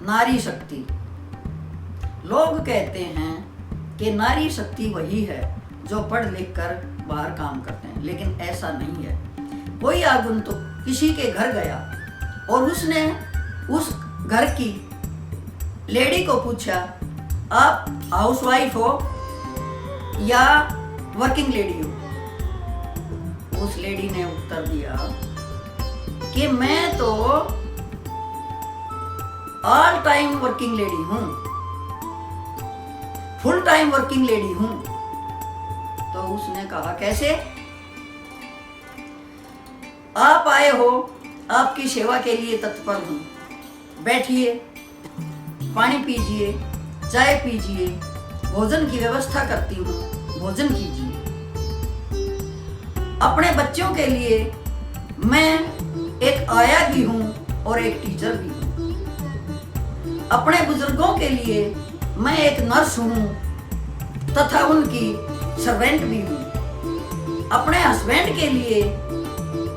नारी शक्ति। लोग कहते हैं कि नारी शक्ति वही है जो पढ़ लिख कर बाहर काम करते हैं, लेकिन ऐसा नहीं है। कोई आगंतुक किसी के घर गया और उसने उस घर की लेडी को पूछा, आप हाउसवाइफ हो या वर्किंग लेडी हो? उस लेडी ने उत्तर दिया कि मैं तो ऑल टाइम वर्किंग लेडी हूं, फुल टाइम वर्किंग लेडी हूं। तो उसने कहा, कैसे? आप आए हो, आपकी सेवा के लिए तत्पर हूं, बैठिए, पानी पीजिए, चाय पीजिए, भोजन की व्यवस्था करती हूं, भोजन कीजिए। अपने बच्चों के लिए मैं एक आया भी हूं और एक टीचर भी हूं। अपने बुजुर्गों के लिए मैं एक नर्स हूं तथा उनकी सर्वेंट भी हूं। अपने हस्बैंड के लिए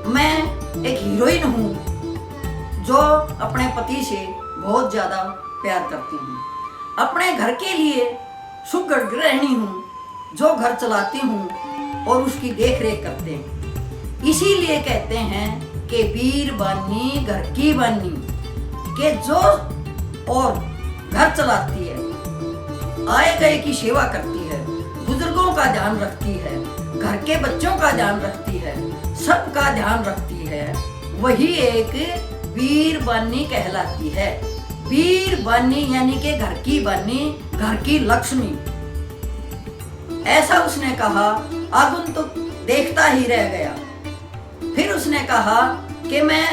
मैं एक हीरोइन हूं जो अपने पति से बहुत ज्यादा प्यार करती हूं। अपने घर के लिए सुगढ़ गृहिणी हूं जो घर चलाती हूं और उसकी देख रेख करते हैं। इसीलिए कहते हैं कि वीर बानी घर की बानी, के जो और घर चलाती है, आए गए की सेवा करती है, बुजुर्गों का ध्यान रखती है, घर के बच्चों का ध्यान रखती है, सबका ध्यान रखती है, वही एक वीर बानी कहलाती है। वीर बानी यानी कि घर की बानी, घर की लक्ष्मी। ऐसा उसने कहा। आगंतुक देखता ही रह गया। फिर उसने कहा कि मैं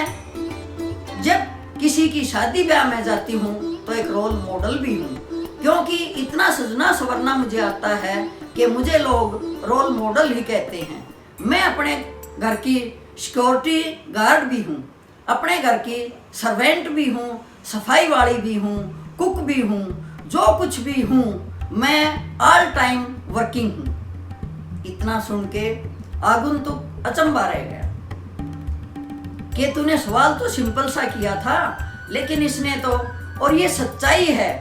जब किसी की शादी ब्याह में जाती हूँ तो एक रोल मॉडल भी हूँ, क्योंकि इतना सजना सवरना मुझे आता है कि मुझे लोग रोल मॉडल ही कहते हैं। मैं अपने घर की सिक्योरिटी गार्ड भी हूँ, अपने घर की सर्वेंट भी हूँ, सफाई वाली भी हूँ, कुक भी हूँ, जो कुछ भी हूँ, मैं ऑल टाइम वर्किंग हूँ। इतना सुन के आगंतुक अचंभा रह गया कि तूने सवाल तो सिंपल सा किया था, लेकिन इसने तो, और ये सच्चाई है,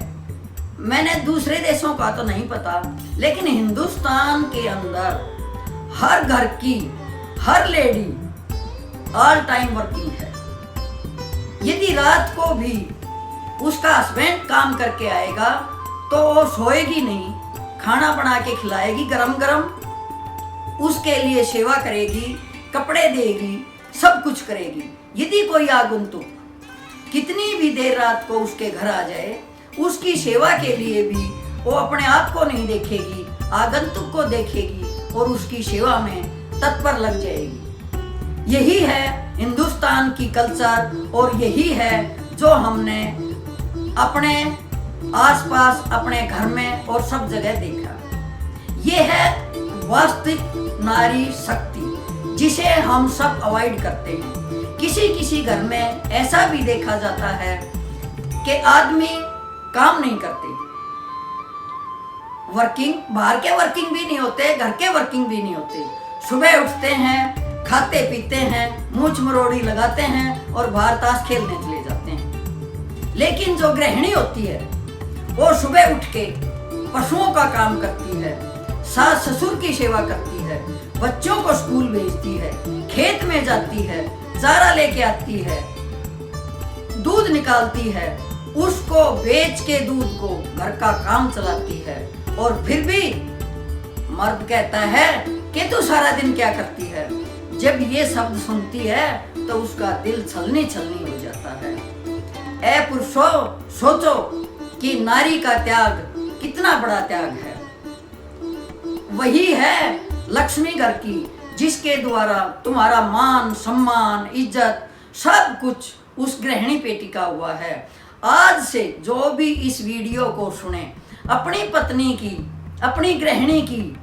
मैंने दूसरे देशों का तो नहीं पता, लेकिन हिंदुस्तान के अंदर हर घर की हर लेडी ऑल टाइम वर्किंग है। यदि रात को भी उसका हस्बैंड काम करके आएगा तो वो सोएगी नहीं, खाना बना के खिलाएगी गरम गरम, उसके लिए सेवा करेगी, कपड़े देगी, सब कुछ करेगी। यदि कोई आगंतुक कितनी भी देर रात को उसके घर आ जाए, उसकी सेवा के लिए भी वो अपने आप को नहीं देखेगी, आगंतुक को देखेगी और उसकी सेवा में तत्पर लग जाएगी। यही है हिंदुस्तान की कल्चर और यही है जो हमने अपने आसपास, अपने घर में और सब जगह देखा। ये है वास्तविक नारी शक्ति, जिसे हम सब अवॉइड करते हैं। किसी किसी घर में ऐसा भी देखा जाता है कि आदमी काम नहीं करते, वर्किंग, बाहर के वर्किंग भी नहीं होते, घर के वर्किंग भी नहीं होते। सुबह उठते हैं, खाते पीते हैं, मूंछ मरोड़ी लगाते हैं और बाहर ताश खेलने चले जाते हैं। लेकिन जो गृहिणी होती है वो सुबह उठ के पशुओं का काम करती है, सास ससुर की सेवा करती है, बच्चों को स्कूल भेजती है, खेत में जाती है, चारा लेके आती है, दूध निकालती है, उसको बेच के दूध को घर का काम चलाती है। और फिर भी मर्द कहता है कि तू सारा दिन क्या करती है। जब ये शब्द सुनती है तो उसका दिल छलनी छलनी हो जाता है। ऐ पुरुषों, सोचो कि नारी का त्याग कितना बड़ा त्याग है। वही है लक्ष्मी घर की, जिसके द्वारा तुम्हारा मान सम्मान इज्जत सब कुछ उस गृहिणी पे टिका हुआ है। आज से जो भी इस वीडियो को सुने, अपनी पत्नी की, अपनी गृहिणी की,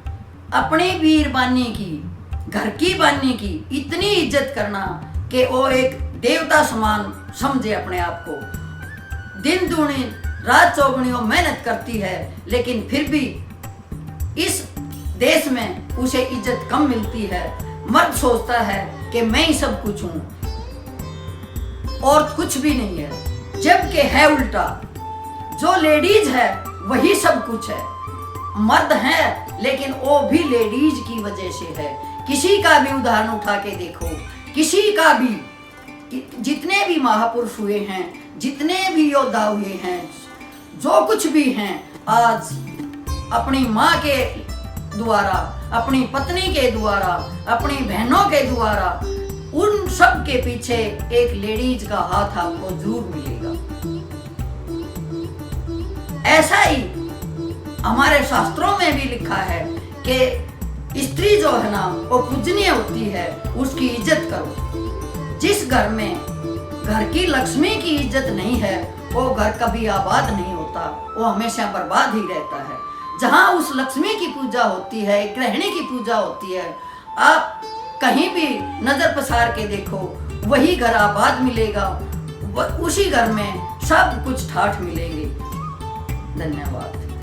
अपनी वीर बानी की, घर की बानी की इतनी इज्जत करना कि वो एक देवता समान समझे अपने आप को। दिन दूनी रात चौगुनी वो मेहनत करती है, लेकिन फिर भी इस देश में उसे इज्जत कम मिलती है। मर्द सोचता है कि मैं ही सब कुछ हूं और कुछ भी नहीं है, जबकि है उल्टा। जो लेडीज है वही सब कुछ है। मर्द है लेकिन वो भी लेडीज की वजह से है। किसी का भी उदाहरण उठा के देखो, किसी का भी, जितने भी महापुरुष हुए हैं, जितने भी योद्धा हुए हैं, जो कुछ भी हैं, आज अपनी माँ के द्वारा, अपनी पत्नी के द्वारा, अपनी बहनों के द्वारा, उन सब के पीछे एक लेडीज का हाथ आपको जरूर मिलेगा। ऐसा ही हमारे शास्त्रों में भी लिखा है कि स्त्री जो है ना वो पूजनीय होती है, उसकी इज्जत करो। जिस घर में घर की लक्ष्मी की इज्जत नहीं है वो घर कभी आबाद नहीं होता, वो हमेशा बर्बाद ही रहता है। जहाँ उस लक्ष्मी की पूजा होती है, गृहिणी की पूजा होती है, आप कहीं भी नजर पसार के देखो, वही घर आबाद मिलेगा, उसी घर में सब कुछ ठाठ मिलेंगे। धन्यवाद।